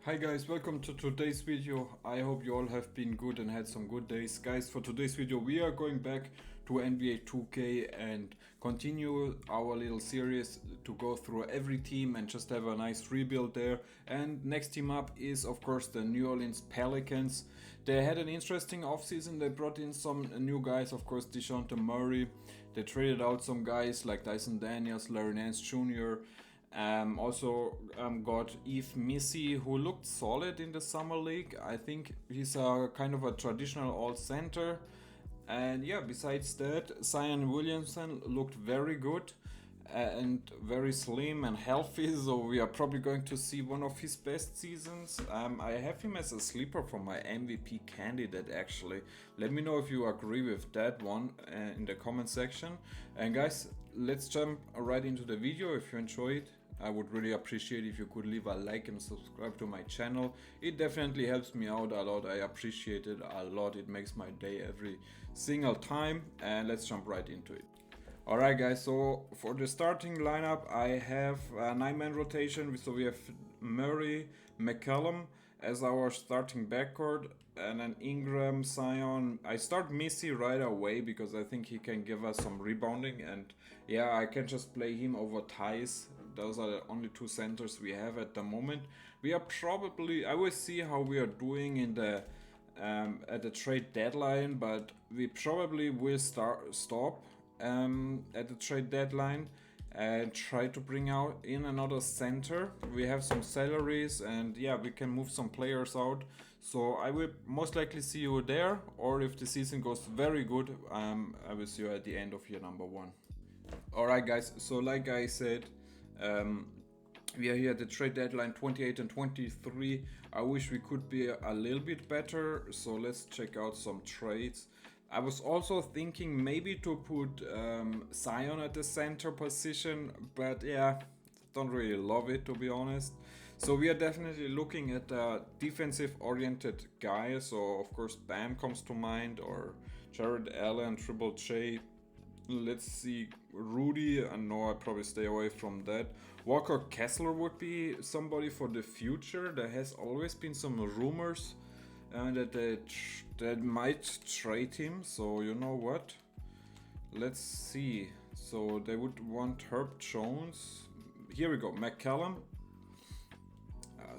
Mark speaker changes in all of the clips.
Speaker 1: Hi guys, welcome to today's video. I hope you all have been good and had some good days. Guys, for today's video we are going back to NBA 2K and continue our little series to go through every team and just have a nice rebuild there. And next team up is of course the New Orleans Pelicans. They had an interesting offseason. They brought in some new guys, of course DeJounte Murray. They traded out some guys like Dyson Daniels, Larry Nance Jr. Also got Eve Missy, who looked solid in the summer league. I think he's a kind of a traditional all-center. And yeah, besides that, Zion Williamson looked very good and very slim and healthy, so we are probably going to see one of his best seasons. I have him as a sleeper for my MVP candidate actually. Let me know if you agree with that one in the comment section. And guys, let's jump right into the video. If you enjoy it, I would really appreciate if you could leave a like and subscribe to my channel. It definitely helps me out a lot. I appreciate it a lot. It makes my day every single time. And let's jump right into it. Alright guys, so for the starting lineup I have a 9-man rotation. So we have Murray, McCollum as our starting backcourt, and then Ingram, Zion. I start Missy right away because I think he can give us some rebounding, and yeah, I can just play him over Tice. Those are the only two centers we have at the moment. We are probably, I will see how we are doing in the at the trade deadline, but we probably will stop at the trade deadline and try to bring out in another center. We have some salaries and yeah, we can move some players out, so I will most likely see you there, or if the season goes very good, I will see you at the end of year number 1. Alright guys, so like I said, we are here at the trade deadline 28 and 23. I wish we could be a little bit better, so let's check out some trades. I was also thinking maybe to put Zion at the center position, but yeah, don't really love it to be honest. So we are definitely looking at a defensive oriented guy. So of course Bam comes to mind, or Jared Allen, Triple J. Let's see, Rudy, and no, I'd probably stay away from that. Walker Kessler would be somebody for the future. There has always been some rumors that they might trade him, so you know what? Let's see. So they would want Herb Jones. Here we go, McCallum.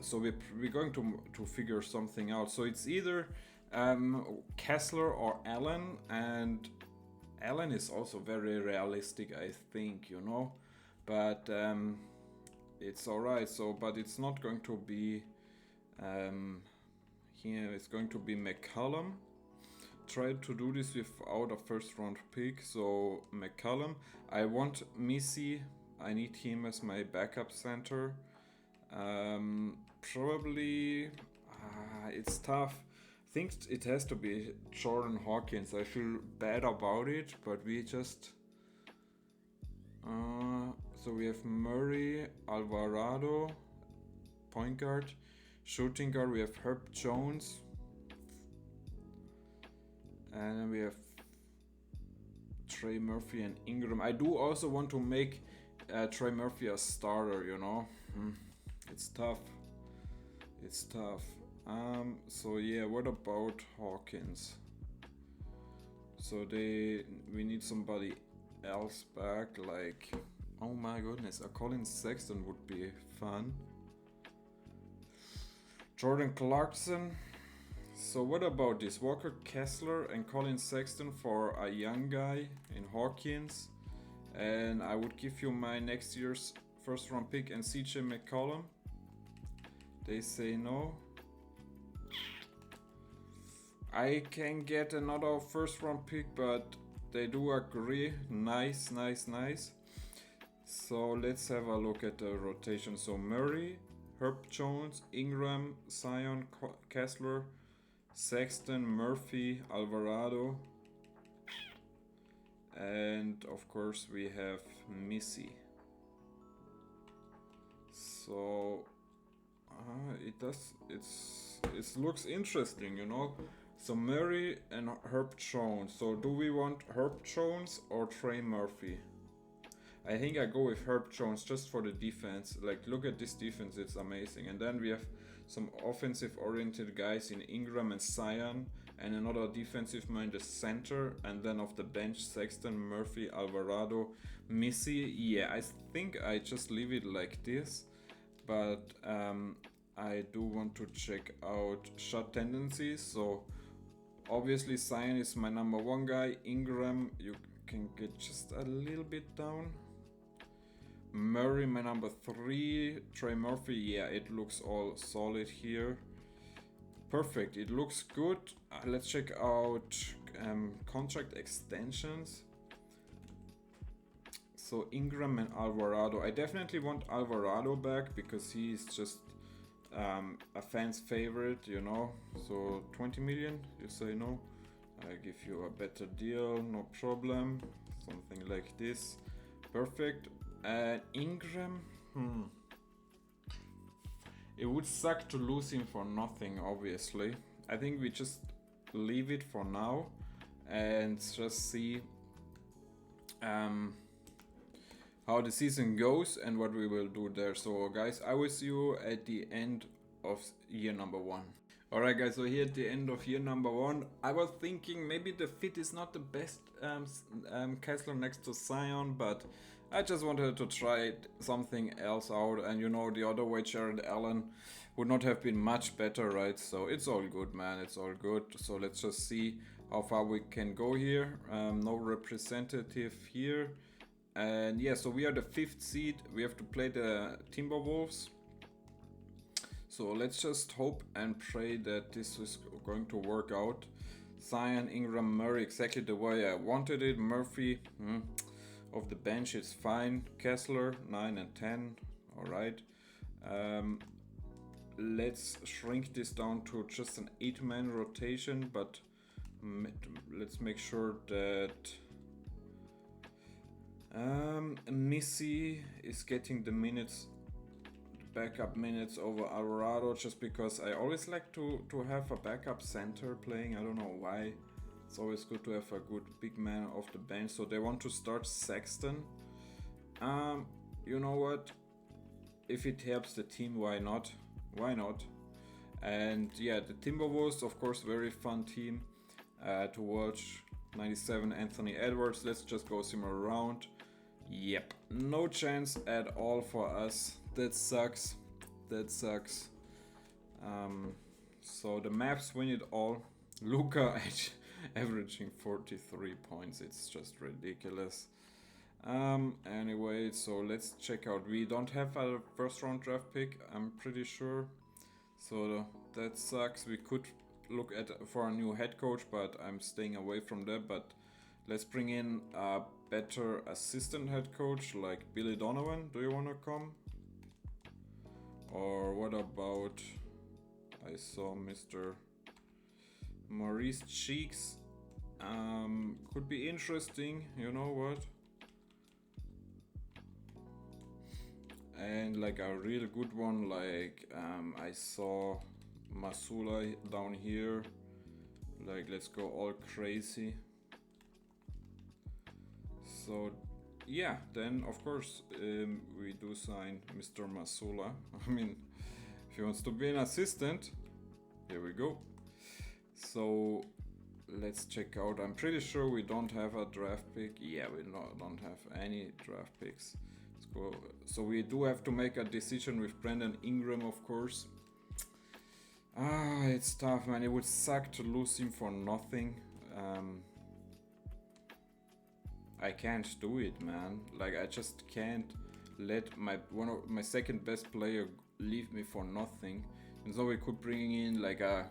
Speaker 1: So we're going to figure something out. So it's either Kessler or Allen, and Allen is also very realistic, I think, you know, but it's alright. So, but it's not going to be here. It's going to be McCollum. Try to do this without a first round pick. So McCollum. I want Missy. I need him as my backup center. Probably it's tough. I think it has to be Jordan Hawkins. I feel bad about it, but we just so we have Murray, Alvarado, point guard. Shooting guard, we have Herb Jones, and then we have Trey Murphy and Ingram. I do also want to make Trey Murphy a starter, you know. It's tough. It's tough. So yeah, what about Hawkins? So we need somebody else back, like, oh my goodness, a Colin Sexton would be fun. Jordan Clarkson. So what about this? Walker Kessler and Colin Sexton for a young guy in Hawkins. And I would give you my next year's first round pick and CJ McCollum. They say no. I can get another first round pick, but they do agree. Nice, nice, nice. So let's have a look at the rotation. So Murray, Herb Jones, Ingram, Zion, Kessler, Sexton, Murphy, Alvarado, and of course we have Missy. So it looks interesting, you know. So Murray and Herb Jones. So do we want Herb Jones or Trey Murphy? I think I go with Herb Jones just for the defense. Like, look at this defense, it's amazing. And then we have some offensive oriented guys in Ingram and Zion, and another defensive man in the center, and then off the bench Sexton, Murphy, Alvarado, Missy. Yeah, I think I just leave it like this, but I do want to check out shot tendencies. So obviously Zion is my number one guy. Ingram, you can get just a little bit down. Murray, my number 3. Trey Murphy, yeah, it looks all solid here. Perfect, it looks good. Let's check out contract extensions. So Ingram and Alvarado. I definitely want Alvarado back because he's just a fan's favorite, you know. So 20 million, you say no? I give you a better deal, no problem. Something like this. Perfect. Ingram, it would suck to lose him for nothing, obviously. I think we just leave it for now and just see how the season goes and what we will do there. So guys, I will see you at the end of year number 1. Alright guys, so here at the end of year number 1, I was thinking maybe the fit is not the best Kessler next to Zion, but I just wanted to try something else out, and you know, the other way Jared Allen would not have been much better, right? So it's all good, man, it's all good. So let's just see how far we can go here. No representative here. And yeah, so we are the 5th seed. We have to play the Timberwolves. So let's just hope and pray that this is going to work out. Zion, Ingram, Murray, exactly the way I wanted it. Murphy, off the bench is fine. Kessler, 9 and 10. Alright. Let's shrink this down to just an 8-man rotation, but let's make sure that Missy is getting the minutes, backup minutes over Alvarado, just because I always like to have a backup center playing. I don't know why. It's always good to have a good big man off the bench. So they want to start Sexton. You know what? If it helps the team, why not? Why not? And yeah, the Timberwolves, of course, very fun team to watch. 97 Anthony Edwards. Let's just go sim around. Yep, no chance at all for us. That sucks. That sucks. So the Mavs win it all. Luka averaging 43 points. It's just ridiculous. Anyway, so let's check out. We don't have a first round draft pick, I'm pretty sure. So that sucks. We could look at for a new head coach, but I'm staying away from that. But let's bring in a better assistant head coach like Billy Donovan. Do you want to come? Or what about, I saw Mr. Maurice Cheeks. Could be interesting, you know what? And like a real good one, like I saw Masula down here. Like, let's go all crazy. So yeah, then of course we do sign Mr. Masula. I mean, if he wants to be an assistant, here we go. So let's check out. I'm pretty sure we don't have a draft pick. Yeah, we don't have any draft picks. Let's go. So we do have to make a decision with Brandon Ingram, of course. It's tough, man. It would suck to lose him for nothing. I can't do it, man. Like, I just can't let one of my second best player leave me for nothing. And so we could bring in like a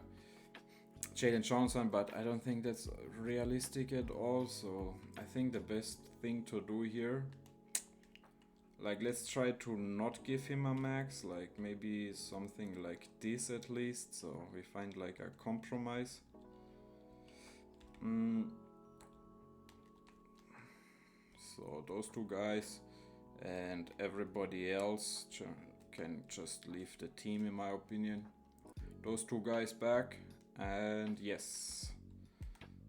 Speaker 1: Jalen Johnson, but I don't think that's realistic at all. So I think the best thing to do here, like, let's try to not give him a max, like maybe something like this at least, so we find like a compromise. So those two guys and everybody else can just leave the team, in my opinion. Those two guys back, and yes,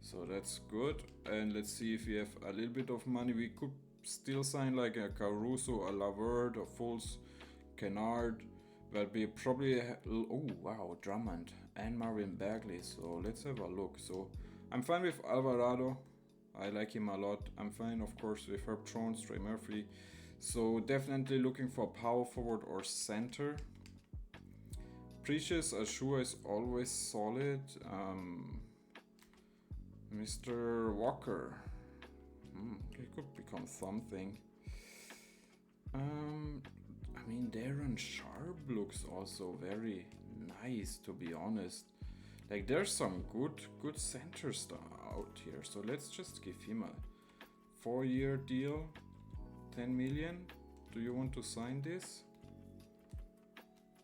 Speaker 1: so that's good. And let's see if we have a little bit of money. We could still sign like a Caruso, a Lavert, a Fultz, Kennard, Will be probably. Oh wow, Drummond and Marvin Bagley. So let's have a look. So I'm fine with Alvarado. I like him a lot. I'm fine, of course, with Herb Jones, Trey Murphy. So definitely looking for power forward or center. Precious Ashua is always solid. Mr. Walker. He could become something. I mean, Darren Sharp looks also very nice, to be honest. Like, there's some good centers out here. So let's just give him a 4-year deal, 10 million. Do you want to sign this?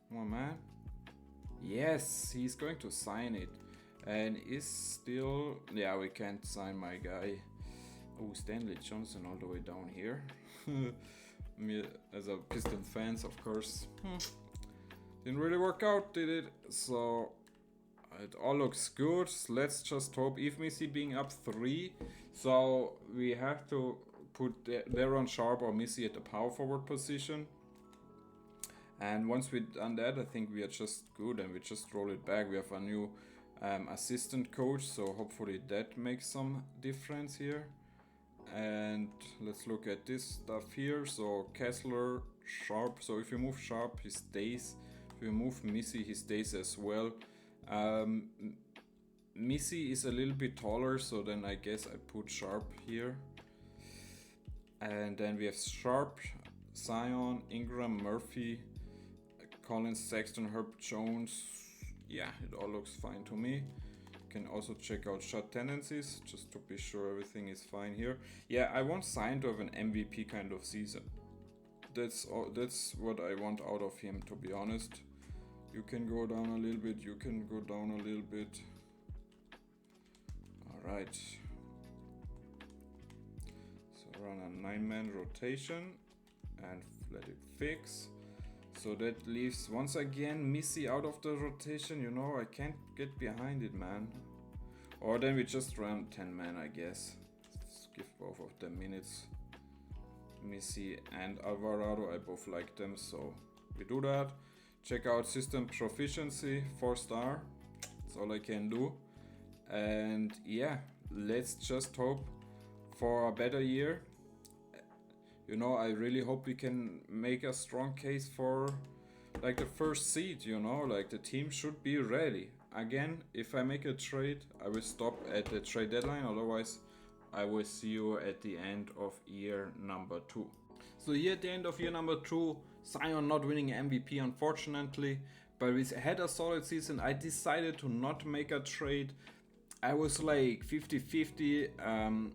Speaker 1: Come on, man. Yes, he's going to sign it. And is still... Yeah, we can't sign my guy. Oh, Stanley Johnson all the way down here. Me as a Pistons fans, of course. Didn't really work out, did it? So it all looks good. Let's just hope. If Missy being up 3, so we have to put Darren Sharp or Missy at the power forward position. And once we've done that, I think we are just good and we just roll it back. We have a new assistant coach, so hopefully that makes some difference here. And let's look at this stuff here. So Kessler, Sharp. So if you move Sharp, he stays. If you move Missy, he stays as well. Missy is a little bit taller, so then I guess I put Sharp here. And then we have Sharp, Zion, Ingram, Murphy, Collins, Sexton, Herb Jones. Yeah, it all looks fine to me. Can also check out shot tendencies just to be sure everything is fine here. Yeah, I want Zion to have an MVP kind of season. That's what I want out of him, to be honest. You can go down a little bit, you can go down a little bit. Alright. So run a 9-man rotation and let it fix. So that leaves once again Missy out of the rotation. You know, I can't get behind it, man. Or then we just run 10-man, I guess. Let's give both of them minutes. Missy and Alvarado, I both like them, so we do that. Check out system proficiency, 4-star. That's all I can do. And yeah, let's just hope for a better year. You know, I really hope we can make a strong case for like the first seed, you know, like the team should be ready. Again, if I make a trade, I will stop at the trade deadline, otherwise I will see you at the end of year number 2. So here at the end of year number 2, Zion not winning MVP unfortunately, but we had a solid season. I decided to not make a trade. I was like 50-50.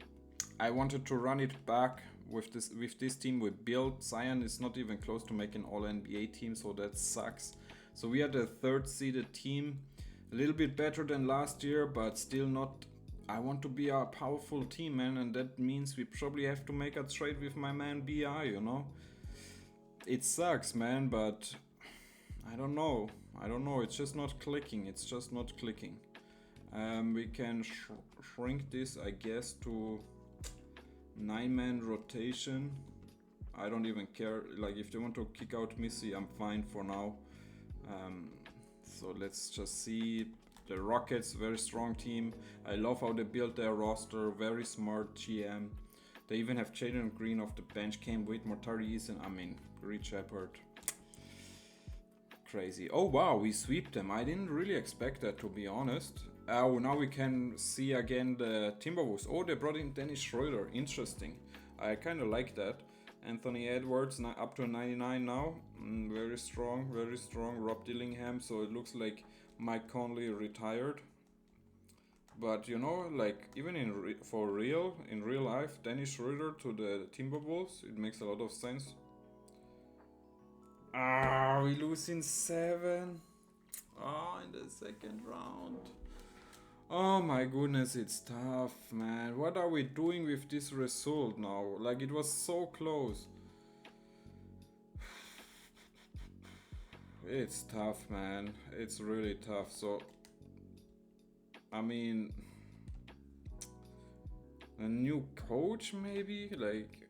Speaker 1: I wanted to run it back with this team we built. Zion is not even close to making all NBA team, so that sucks. So we are the 3rd seeded team, a little bit better than last year, but still not. I want to be a powerful team, man, and that means we probably have to make a trade with my man BI, you know. It sucks, man, but I don't know. It's just not clicking. We can shrink this, I guess, to 9-man rotation. I don't even care. Like, if they want to kick out Missy, I'm fine for now. So let's just see. The Rockets, very strong team. I love how they built their roster. Very smart GM. They even have Jalen Green off the bench. Cam Whitmore, Tari Eason. I mean, Reed Shepard. Crazy. Oh wow, we sweep them. I didn't really expect that, to be honest. Oh, now we can see again the Timberwolves. Oh, they brought in Dennis Schroeder. Interesting. I kind of like that. Anthony Edwards up to 99 now. Very strong, very strong. Rob Dillingham. So it looks like Mike Conley retired. But you know, like even in real life, Dennis Schroeder to the Timberwolves, it makes a lot of sense. Ah, we lose in 7. Oh, in the second round. Oh my goodness, it's tough, man. What are we doing with this result now? Like, it was so close. It's tough, man. It's really tough. So, I mean, a new coach maybe? Like,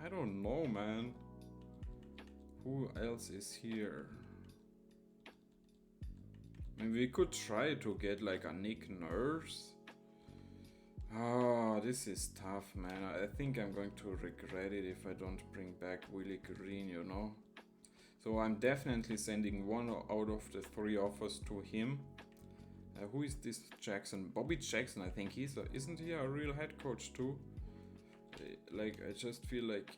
Speaker 1: I don't know, man. who else is here? I mean, we could try to get like a Nick Nurse. Oh, this is tough, man. I think I'm going to regret it if I don't bring back Willie Green, you know? So I'm definitely sending one out of the 3 offers to him. Who is this Jackson? Bobby Jackson, I think isn't he a real head coach too? Like, I just feel like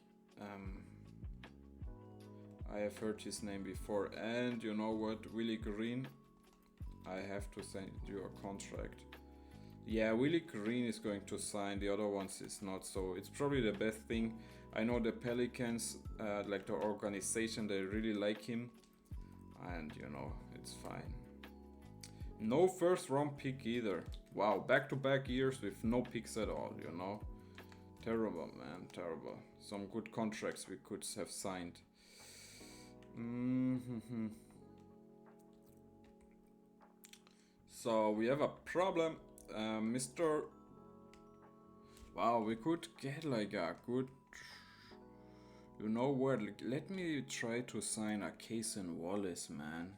Speaker 1: I have heard his name before. And you know what, Willie Green, I have to send you a contract. Yeah, Willie Green is going to sign, the other ones is not, so it's probably the best thing. I know the Pelicans, like the organization, they really like him, and you know, it's fine. No first round pick either. Wow, back-to-back years with no picks at all, you know. Terrible, man, terrible. Some good contracts we could have signed. So we have a problem. Mr. Wow, we could get like a good, you know what, like, let me try to sign a Cason Wallace, man.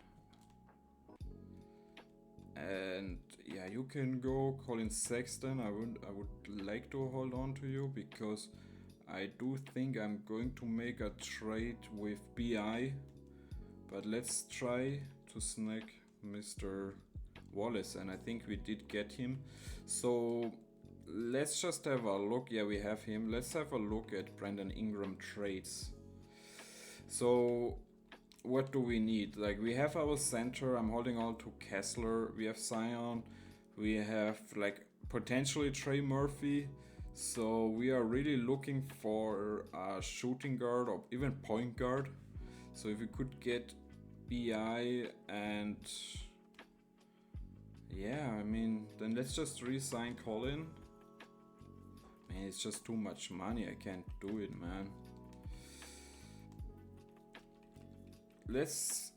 Speaker 1: And yeah, you can go Colin Sexton. I would like to hold on to you because I do think I'm going to make a trade with BI, but let's try to snag Mr. Wallace, and I think we did get him. So let's just have a look. Yeah, we have him. Let's have a look at Brandon Ingram trades. So what do we need? Like, we have our center. I'm holding on to Kessler. We have Zion. We have like potentially Trey Murphy. So we are really looking for a shooting guard or even point guard. So if we could get BI and yeah, I mean, then let's just re-sign Colin. Man, it's just too much money. I can't do it, man. Let's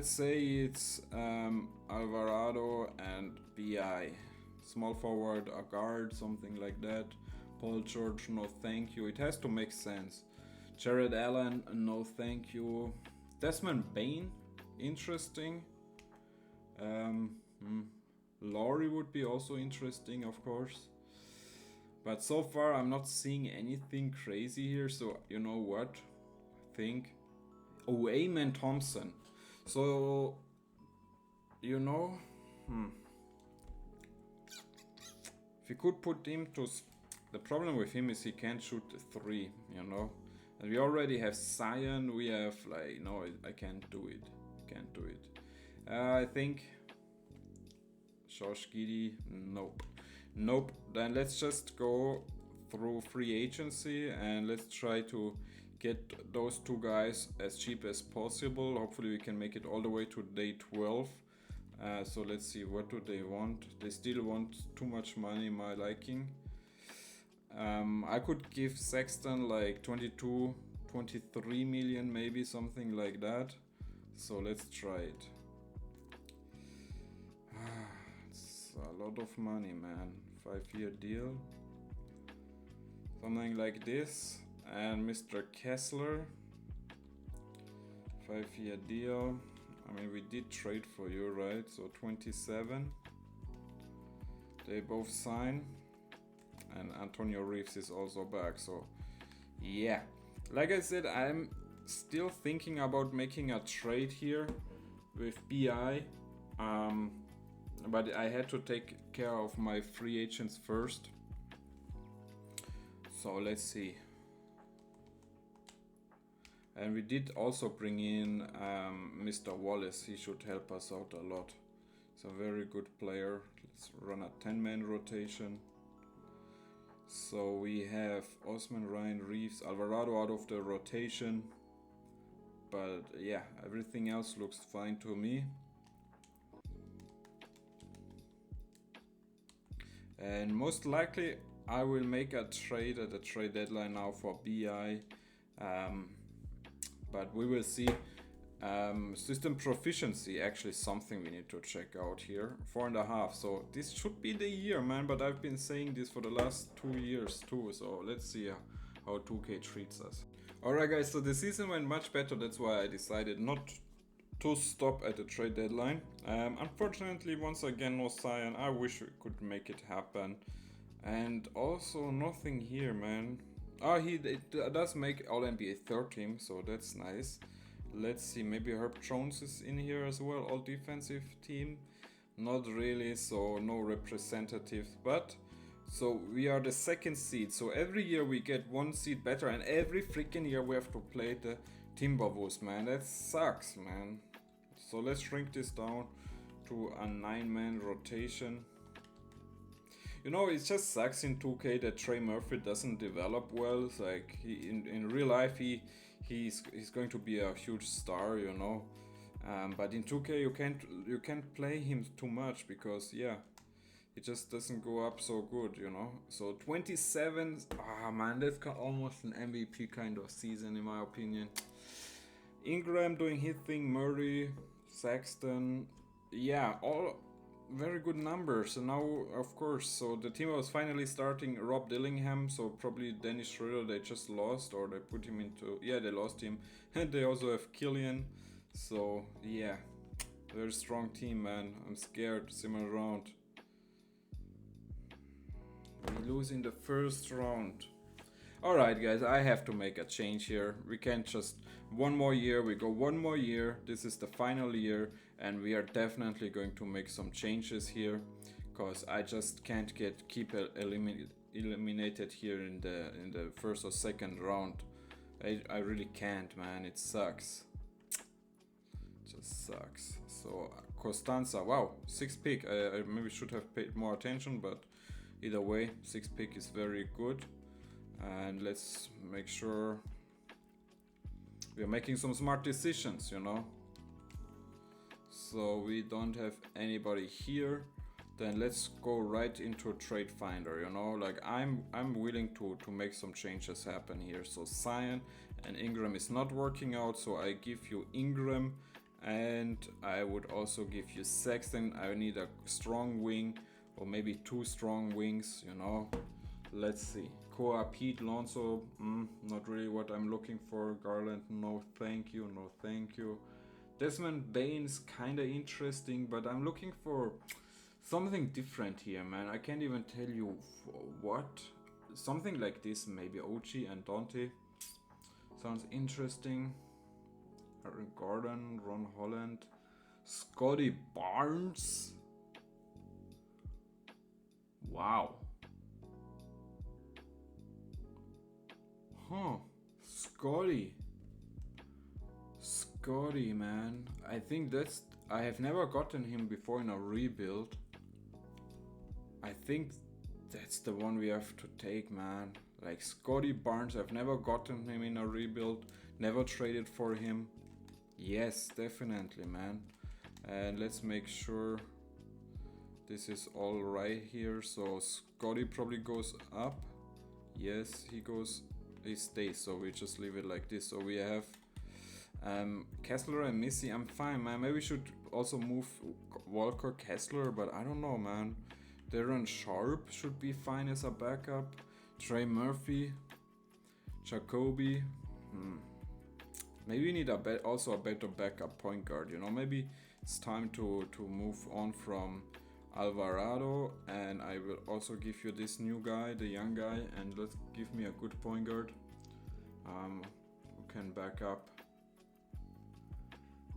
Speaker 1: say it's Alvarado and BI. Small forward, a guard, something like that. Paul George, no thank you. It has to make sense. Jared Allen, no thank you. Desmond Bain, interesting. Laurie would be also interesting, of course. But so far I'm not seeing anything crazy here, so you know what? I think... Oh, Amen Thompson. So, you know... If you could put him to... The problem with him is he can't shoot the 3, you know? And we already have Zion, we have like... No, I can't do it. Can't do it. I think... Josh Giddey, nope. Nope, then let's just go through free agency and let's try to get those 2 guys as cheap as possible. Hopefully we can make it all the way to day 12. So let's see, what do they want? They still want too much money, my liking. I could give Sexton like 22, 23 million, maybe something like that. So let's try it. A lot of money, man. 5-year deal, something like this. And Mr. Kessler, 5-year deal. I mean, we did trade for you, right? So 27. They both sign, and Antonio Reeves is also back. So yeah, like I said, I'm still thinking about making a trade here with BI. But I had to take care of my free agents first. So let's see. And we did also bring in Mr. Wallace. He should help us out a lot. He's a very good player. Let's run a 10-man rotation. So we have Osman, Ryan, Reeves, Alvarado out of the rotation. But yeah, everything else looks fine to me. And most likely I will make a trade at the trade deadline now for BI. But we will see. System proficiency, actually something we need to check out here. 4.5. So this should be the year, man. But I've been saying this for the last 2 years too. So let's see how 2K treats us. Alright guys, so the season went much better, that's why I decided not to stop at the trade deadline. Unfortunately, once again, no Cyan. I wish we could make it happen. And also nothing here, man. It does make All NBA third team, so that's nice. Let's see, maybe Herb Jones is in here as well, all defensive team. Not really, so no representatives, but so we are the second seed. So every year we get one seed better, and every freaking year we have to play the Timberwolves, man. That sucks, man. So let's shrink this down to a 9-man rotation. You know, it just sucks in 2K that Trey Murphy doesn't develop well. It's like in real life he's going to be a huge star, you know. But in 2K you can't play him too much because yeah, it just doesn't go up so good, you know. So 27, man, that's almost an MVP kind of season in my opinion. Ingram doing his thing, Murray, Sexton, yeah, all very good numbers. And now, of course, so the team was finally starting Rob Dillingham, so probably Dennis Schroeder they just lost, or they put him into, yeah, they lost him. And they also have Killian, so yeah, very strong team, man. I'm scared, similar round. We lose in the first round. Alright guys, I have to make a change here. We can't just one more year, we go one more year. This is the final year and we are definitely going to make some changes here. Cause I just can't keep eliminated here in the first or second round. I really can't, man, it sucks. It just sucks. So Costanza, wow, 6th pick. I maybe should have paid more attention, but either way, 6th pick is very good. And let's make sure we are making some smart decisions, you know. So we don't have anybody here. Then let's go right into a trade finder, you know. Like I'm willing to make some changes happen here. So Cyan and Ingram is not working out, so I give you Ingram, and I would also give you Sexton. I need a strong wing, or maybe 2 strong wings, you know. Let's see. Koa, Pete, Lonzo, not really what I'm looking for. Garland, no thank you, no thank you. Desmond Bane's kinda interesting, but I'm looking for something different here, man. I can't even tell you what. Something like this, maybe OG and Dante. Sounds interesting. Aaron Gordon, Ron Holland, Scotty Barnes. Wow. Huh. Scotty, man. I think I have never gotten him before in a rebuild. I think that's the one we have to take, man. Like Scotty Barnes, I've never gotten him in a rebuild. Never traded for him. Yes, definitely, man. And let's make sure this is all right here. So Scotty probably goes up. Yes, he stays, so we just leave it like this. So we have Kessler and Missy. I'm fine, man. Maybe we should also move Walker Kessler, but I don't know, man. Darren Sharp should be fine as a backup. Trey Murphy, Jacoby. Maybe we need also a better backup point guard, you know. Maybe it's time to move on from Alvarado, and I will also give you this new guy, the young guy, and let's give me a good point guard who can back up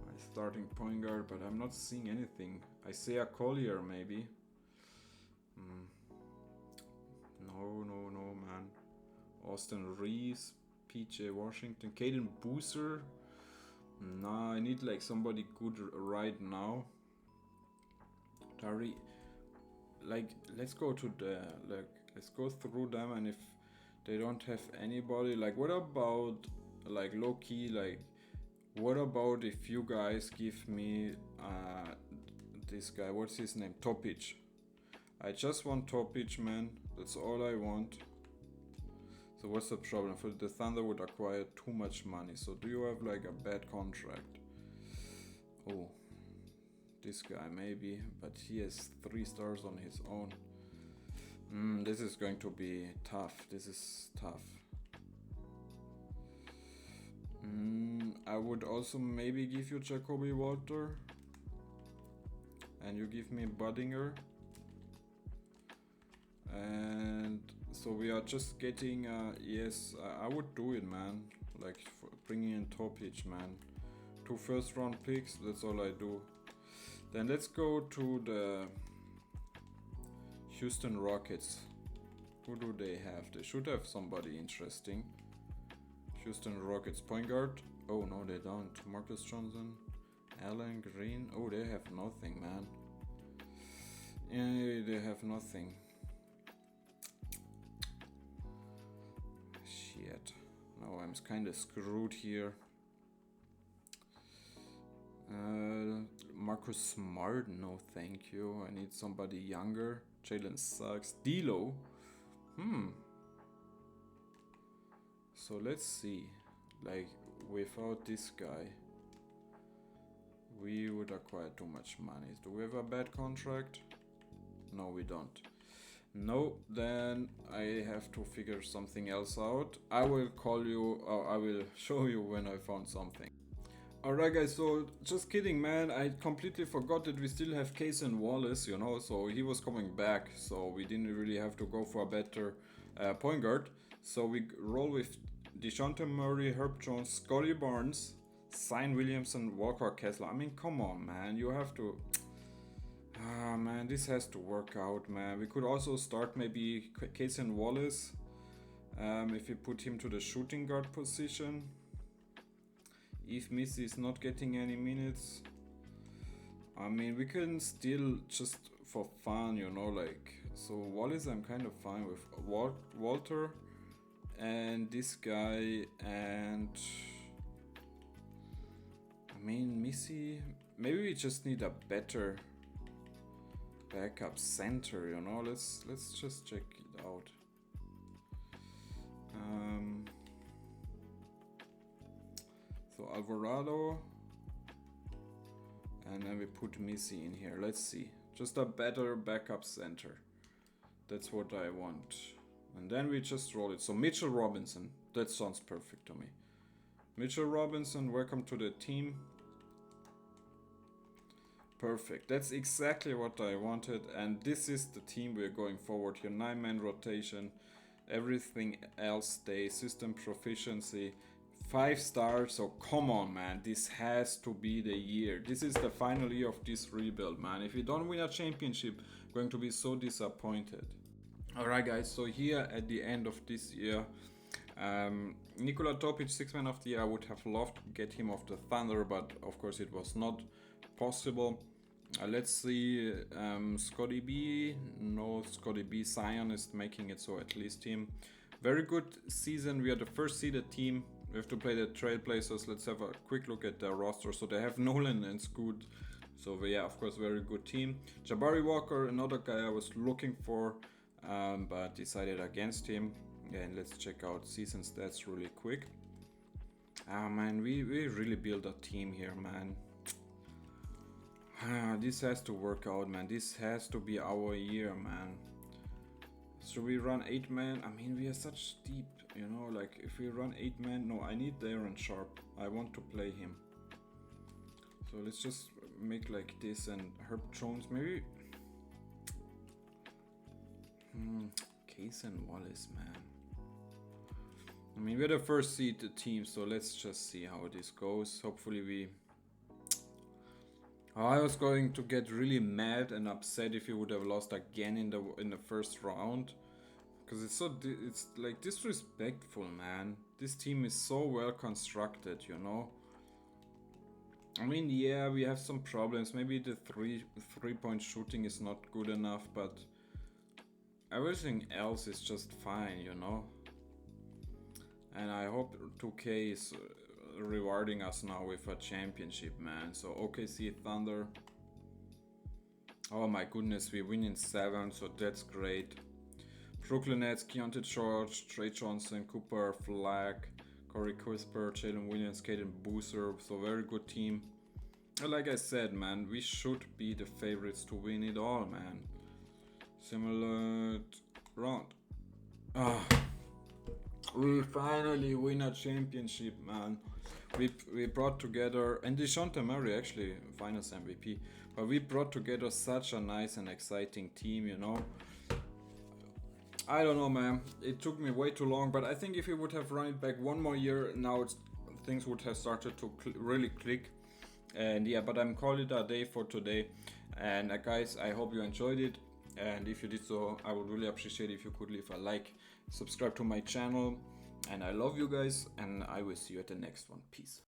Speaker 1: my starting point guard, but I'm not seeing anything. Isaiah Collier maybe. No, man. Austin Reeves, PJ Washington, Caden Boozer. Nah, I need like somebody good right now. Tari, like let's go through them, and if they don't have anybody, like what about like low key, like what about if you guys give me this guy, what's his name, Topic. I just want Topic, man, that's all I want. So what's the problem? For the Thunder would acquire too much money. So do you have like a bad contract? Oh, this guy maybe, but he has 3 stars on his own. This is going to be tough. This is tough. I would also maybe give you Jacoby Walter. And you give me Budinger. And so we are just getting, yes, I would do it, man. Like bringing in Topic, man. 2 first-round picks, that's all I do. Then let's go to the Houston Rockets. Who do they have? They should have somebody interesting. Houston Rockets point guard. Oh no, they don't. Marcus Johnson, Allen Green. Oh, they have nothing, man. Yeah, they have nothing. Shit. No, I'm kind of screwed here. Marcus Smart, no thank you. I need somebody younger. Jalen sucks. D'Lo. So let's see. Like, without this guy, we would acquire too much money. Do we have a bad contract? No, we don't. No, then I have to figure something else out. I will call you, or I will show you when I found something. Alright guys, so just kidding, man. I completely forgot that we still have Cason Wallace, you know, so he was coming back, so we didn't really have to go for a better point guard. So we roll with DeJounte Murray, Herb Jones, Scotty Barnes, Zion Williamson, Walker Kessler. I mean, come on, man, you have to... Ah, man, this has to work out, man. We could also start maybe Cason Wallace, if we put him to the shooting guard position. If Missy is not getting any minutes, I mean, we can still just for fun, you know, like, so Wallace I'm kind of fine with. Walter and this guy, and I mean, Missy, maybe we just need a better backup center, you know. Let's just check it out. So Alvarado, and then we put Missy in here. Let's see, just a better backup center. That's what I want. And then we just roll it. So Mitchell Robinson, that sounds perfect to me. Mitchell Robinson, welcome to the team. Perfect, that's exactly what I wanted, and this is the team we're going forward here. 9-man rotation, everything else stays, system proficiency, 5 stars. So come on, man, this has to be the year. This is the final year of this rebuild, man. If we don't win a championship, I'm going to be so disappointed. Alright guys, so here at the end of this year, Nikola Topic, 6-man of the year. I would have loved to get him off the Thunder, but of course it was not possible. Let's see, Scotty B. No, Scotty B. Zion is making it, so at least him. Very good season. We are the first seeded team. We have to play the Trailblazers. Let's have a quick look at their roster. So they have Nolan and Scoot. So yeah, of course, very good team. Jabari Walker, another guy I was looking for, but decided against him. Yeah, and let's check out season stats really quick. Ah man, we really build a team here, man. This has to work out, man. This has to be our year, man. Should we run 8-man? I mean, we are such deep, you know, like if we run 8-man, no, I need Darren Sharp. I want to play him. So let's just make like this, and Herb Jones, maybe. Cason Wallace, man. I mean, we're the first seeded team, so let's just see how this goes. Hopefully we... I was going to get really mad and upset if you would have lost again in the first round, because it's like disrespectful, man. This team is so well constructed, you know. I mean, yeah, we have some problems. Maybe the three-point shooting is not good enough, but everything else is just fine, you know. And I hope 2K is rewarding us now with a championship, man. So OKC Thunder, oh my goodness, we win in 7, so that's great. Brooklyn Nets, Keontae George, Trey Johnson, Cooper Flag, Corey Crisper, Jalen Williams, Caden Boozer. So very good team. Like I said, man, we should be the favorites to win it all, man. Similar round. We finally win a championship, man. We brought together, and Deshonte Murray actually finals MVP, but we brought together such a nice and exciting team, you know. I don't know, man. It took me way too long, but I think if we would have run it back one more year, now things would have started to really click. And yeah, but I'm calling it a day for today. And guys, I hope you enjoyed it. And if you did so, I would really appreciate if you could leave a like, subscribe to my channel. And I love you guys, and I will see you at the next one. Peace.